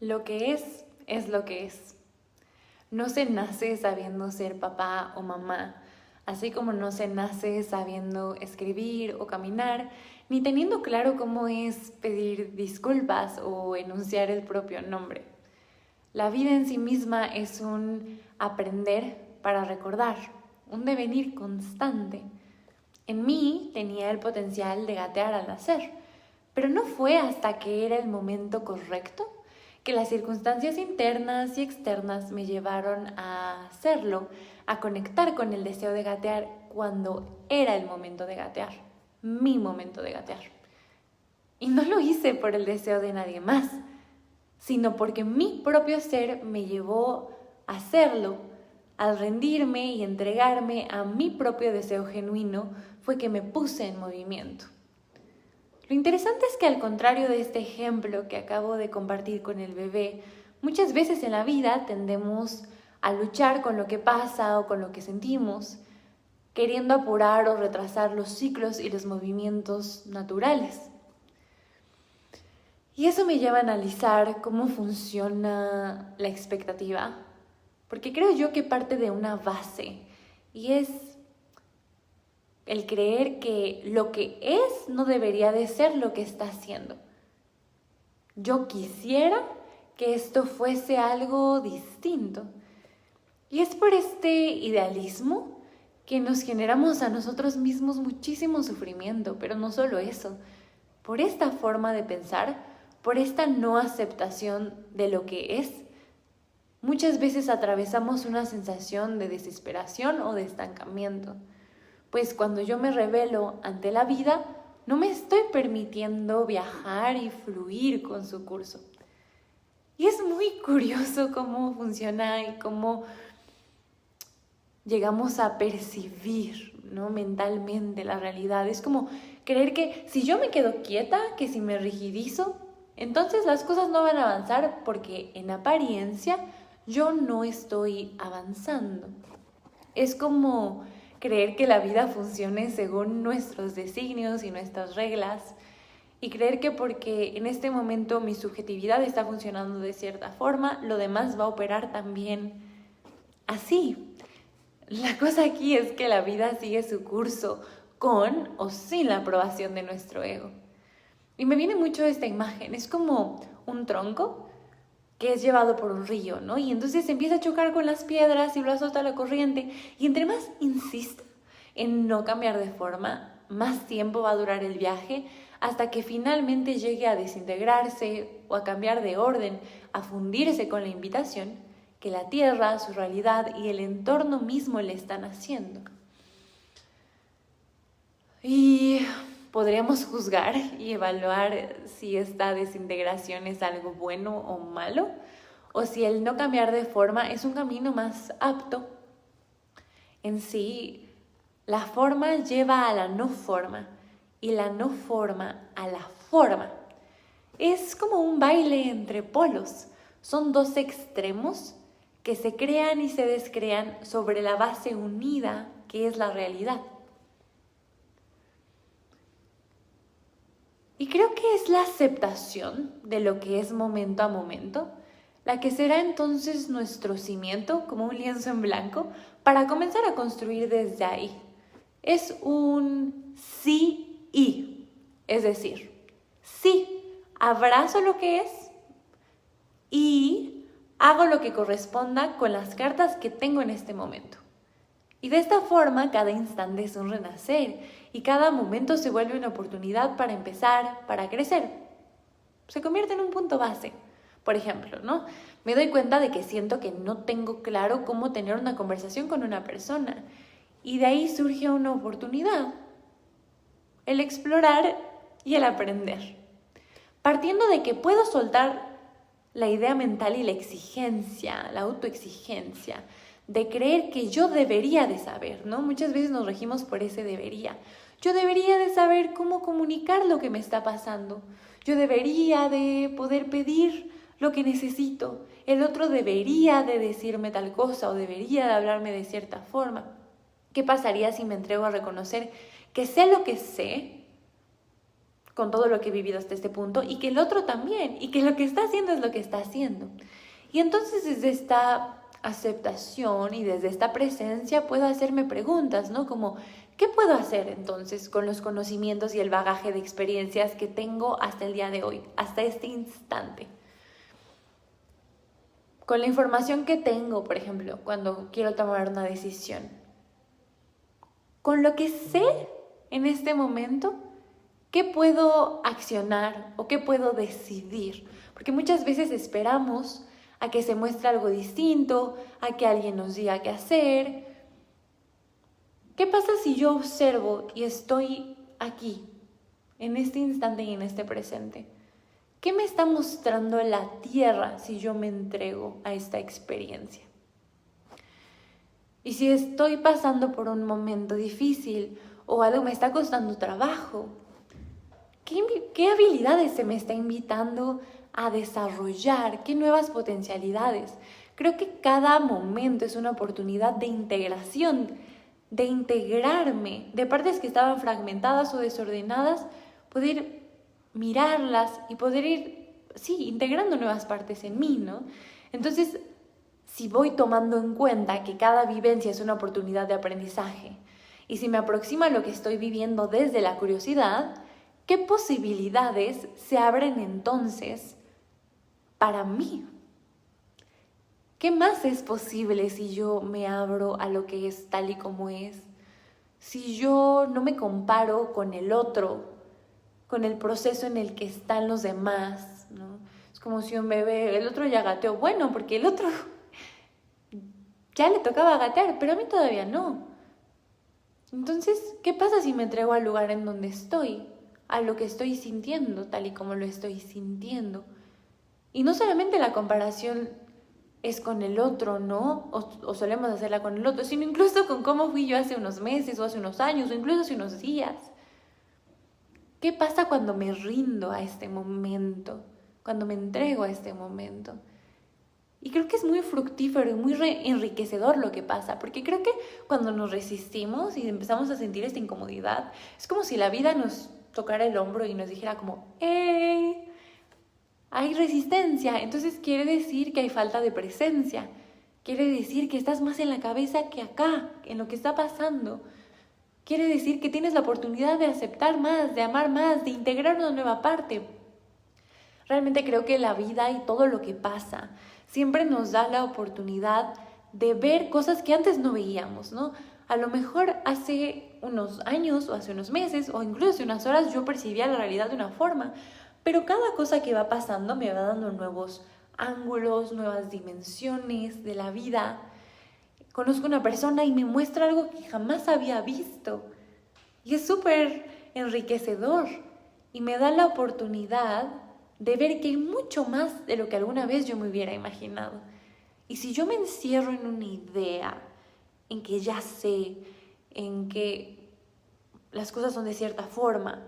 Lo que es lo que es. No se nace sabiendo ser papá o mamá, así como no se nace sabiendo escribir o caminar, ni teniendo claro cómo es pedir disculpas o enunciar el propio nombre. La vida en sí misma es un aprender para recordar, un devenir constante. En mí tenía el potencial de gatear al nacer, pero no fue hasta que era el momento correcto que las circunstancias internas y externas me llevaron a hacerlo, a conectar con el deseo de gatear cuando era el momento de gatear, mi momento de gatear. Y no lo hice por el deseo de nadie más, sino porque mi propio ser me llevó a hacerlo. Al rendirme y entregarme a mi propio deseo genuino fue que me puse en movimiento. Lo interesante es que al contrario de este ejemplo que acabo de compartir con el bebé, muchas veces en la vida tendemos a luchar con lo que pasa o con lo que sentimos, queriendo apurar o retrasar los ciclos y los movimientos naturales. Y eso me lleva a analizar cómo funciona la expectativa, porque creo yo que parte de una base, y es el creer que lo que es no debería de ser lo que está haciendo. Yo quisiera que esto fuese algo distinto. Y es por este idealismo que nos generamos a nosotros mismos muchísimo sufrimiento, pero no solo eso. Por esta forma de pensar, por esta no aceptación de lo que es, muchas veces atravesamos una sensación de desesperación o de estancamiento. Pues cuando yo me revelo ante la vida, no me estoy permitiendo viajar y fluir con su curso. Y es muy curioso cómo funciona y cómo llegamos a percibir, ¿no?, mentalmente la realidad. Es como creer que si yo me quedo quieta, que si me rigidizo, entonces las cosas no van a avanzar porque en apariencia yo no estoy avanzando. Es como creer que la vida funcione según nuestros designios y nuestras reglas, y creer que porque en este momento mi subjetividad está funcionando de cierta forma, lo demás va a operar también así. La cosa aquí es que la vida sigue su curso con o sin la aprobación de nuestro ego. Y me viene mucho esta imagen, es como un tronco que es llevado por un río, ¿no? Y entonces empieza a chocar con las piedras y lo azota la corriente. Y entre más insista en no cambiar de forma, más tiempo va a durar el viaje hasta que finalmente llegue a desintegrarse o a cambiar de orden, a fundirse con la invitación que la tierra, su realidad y el entorno mismo le están haciendo. Y podríamos juzgar y evaluar si esta desintegración es algo bueno o malo, o si el no cambiar de forma es un camino más apto. En sí, la forma lleva a la no forma y la no forma a la forma. Es como un baile entre polos. Son dos extremos que se crean y se descrean sobre la base unida que es la realidad. Y creo que es la aceptación de lo que es momento a momento la que será entonces nuestro cimiento, como un lienzo en blanco, para comenzar a construir desde ahí. Es un sí y, es decir, sí, abrazo lo que es y hago lo que corresponda con las cartas que tengo en este momento. Y de esta forma, cada instante es un renacer y cada momento se vuelve una oportunidad para empezar, para crecer. Se convierte en un punto base. Por ejemplo, ¿no? Me doy cuenta de que siento que no tengo claro cómo tener una conversación con una persona. Y de ahí surge una oportunidad. El explorar y el aprender. Partiendo de que puedo soltar la idea mental y la exigencia, la autoexigencia, de creer que yo debería de saber, ¿no? Muchas veces nos regimos por ese debería. Yo debería de saber cómo comunicar lo que me está pasando. Yo debería de poder pedir lo que necesito. El otro debería de decirme tal cosa o debería de hablarme de cierta forma. ¿Qué pasaría si me entrego a reconocer que sé lo que sé, con todo lo que he vivido hasta este punto y que el otro también, y que lo que está haciendo es lo que está haciendo. Y entonces desde esta aceptación y desde esta presencia puedo hacerme preguntas, ¿no? Como, ¿qué puedo hacer entonces con los conocimientos y el bagaje de experiencias que tengo hasta el día de hoy, hasta este instante? Con la información que tengo, por ejemplo, cuando quiero tomar una decisión. Con lo que sé en este momento, ¿qué puedo accionar o qué puedo decidir? Porque muchas veces esperamos a que se muestre algo distinto, a que alguien nos diga qué hacer. ¿Qué pasa si yo observo y estoy aquí, en este instante y en este presente? ¿Qué me está mostrando la tierra si yo me entrego a esta experiencia? Y si estoy pasando por un momento difícil o algo me está costando trabajo, ¿qué habilidades se me está invitando a desarrollar? ¿Qué nuevas potencialidades? Creo que cada momento es una oportunidad de integración, de integrarme, de partes que estaban fragmentadas o desordenadas, poder mirarlas y poder ir, integrando nuevas partes en mí, ¿no? Entonces, si voy tomando en cuenta que cada vivencia es una oportunidad de aprendizaje y si me aproxima a lo que estoy viviendo desde la curiosidad, ¿qué posibilidades se abren entonces para mí? ¿Qué más es posible si yo me abro a lo que es tal y como es? Si yo no me comparo con el otro, con el proceso en el que están los demás, ¿no? Es como si un bebé, el otro ya gateó, bueno, porque el otro ya le tocaba gatear, pero a mí todavía no. Entonces, ¿qué pasa si me entrego al lugar en donde estoy? A lo que estoy sintiendo, tal y como lo estoy sintiendo. Y no solamente la comparación es con el otro, ¿no? O solemos hacerla con el otro, sino incluso con cómo fui yo hace unos meses, o hace unos años, o incluso hace unos días. ¿Qué pasa cuando me rindo a este momento? Cuando me entrego a este momento. Y creo que es muy fructífero y muy enriquecedor lo que pasa, porque creo que cuando nos resistimos y empezamos a sentir esta incomodidad, es como si la vida nos tocara el hombro y nos dijera como, ¡hey! Hay resistencia, entonces quiere decir que hay falta de presencia, quiere decir que estás más en la cabeza que acá, en lo que está pasando. Quiere decir que tienes la oportunidad de aceptar más, de amar más, de integrar una nueva parte. Realmente creo que la vida y todo lo que pasa siempre nos da la oportunidad de ver cosas que antes no veíamos, ¿no? A lo mejor hace unos años o hace unos meses o incluso hace unas horas yo percibía la realidad de una forma, pero cada cosa que va pasando me va dando nuevos ángulos, nuevas dimensiones de la vida. Conozco una persona y me muestra algo que jamás había visto y es súper enriquecedor y me da la oportunidad de ver que hay mucho más de lo que alguna vez yo me hubiera imaginado. Y si yo me encierro en una idea, en que ya sé, en que las cosas son de cierta forma,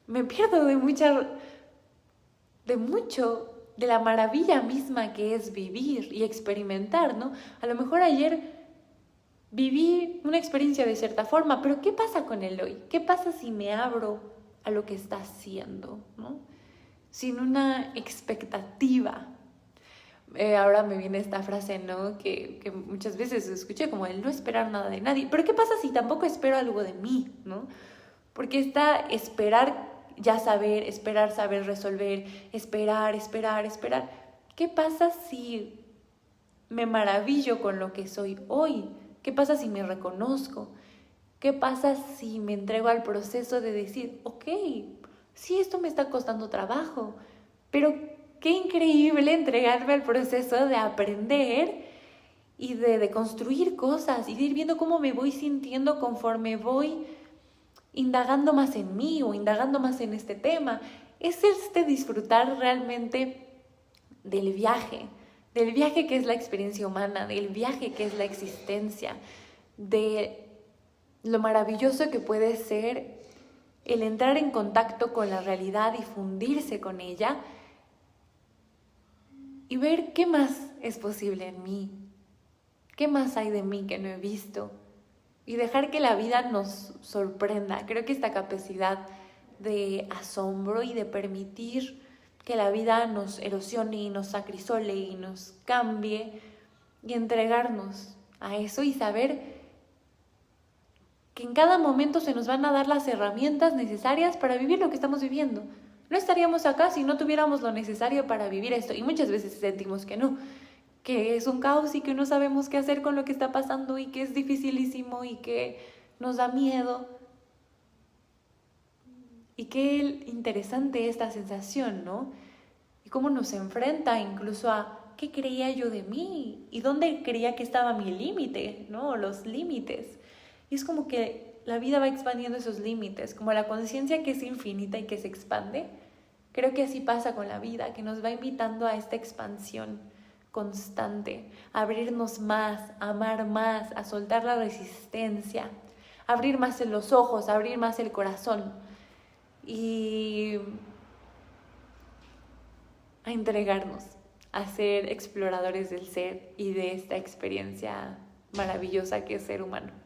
me pierdo de la maravilla misma que es vivir y experimentar, ¿no? A lo mejor ayer viví una experiencia de cierta forma, pero ¿qué pasa con el hoy? ¿Qué pasa si me abro a lo que está haciendo, ¿no? Sin una expectativa. Ahora me viene esta frase, ¿no? Que muchas veces escuché como el no esperar nada de nadie. Pero ¿qué pasa si tampoco espero algo de mí, ¿no? Porque está esperar ya saber, esperar saber resolver, esperar. ¿Qué pasa si me maravillo con lo que soy hoy? ¿Qué pasa si me reconozco? ¿Qué pasa si me entrego al proceso de decir, ok, sí, esto me está costando trabajo, pero qué increíble entregarme al proceso de aprender y de construir cosas y de ir viendo cómo me voy sintiendo conforme voy indagando más en mí o indagando más en este tema? Es disfrutar realmente del viaje que es la experiencia humana, del viaje que es la existencia, de lo maravilloso que puede ser el entrar en contacto con la realidad y fundirse con ella y ver qué más es posible en mí, qué más hay de mí que no he visto y dejar que la vida nos sorprenda. Creo que esta capacidad de asombro y de permitir que la vida nos erosione y nos acrisole y nos cambie y entregarnos a eso y saber que en cada momento se nos van a dar las herramientas necesarias para vivir lo que estamos viviendo. No estaríamos acá si no tuviéramos lo necesario para vivir esto, y muchas veces sentimos que es un caos y que no sabemos qué hacer con lo que está pasando y que es dificilísimo y que nos da miedo. Y qué interesante esta sensación, ¿no? Y cómo nos enfrenta incluso a qué creía yo de mí y dónde creía que estaba mi límite, ¿no? Los límites. Y es como que la vida va expandiendo esos límites, como la conciencia que es infinita y que se expande. Creo que así pasa con la vida, que nos va invitando a esta expansión constante, a abrirnos más, a amar más, a soltar la resistencia, a abrir más los ojos, a abrir más el corazón y a entregarnos, a ser exploradores del ser y de esta experiencia maravillosa que es ser humano.